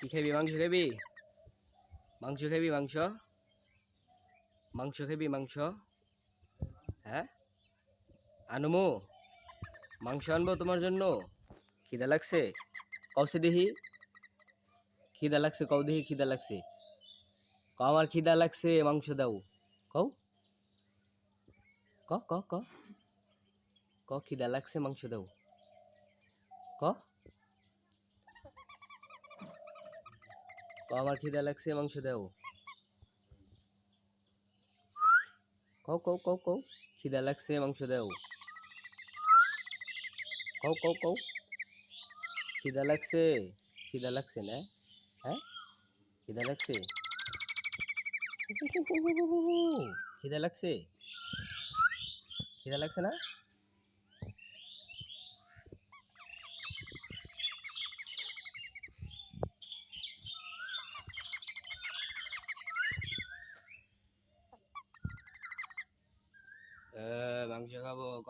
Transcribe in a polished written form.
কি খাবি? মাংস খাবি? মাংস খাবি? মাংস মাংস খাবি? মাংস? হ্যাঁ, আনমু মাংস আনবো তোমার জন্য। খিদা লাগছে? কওছে দেখি। খিদা লাগছে? কও দেখি খিদা লাগছে। কও আমার খিদা লাগছে, মাংস দাও। কও, ক ক ক ক খিদা লাগছে, মাংস দাও। ক ক আমার খিদা লাগছে, মাংস দাও। কও কও কও কও খিদা লাগছে, মাংস দাও। কও কও কও খিদা লাগছে। খিদা লাগছে না? হ্যাঁ, খিদা লাগছে। খিদা লাগছে? খিদা লাগছে না? মাংস খাবো ক।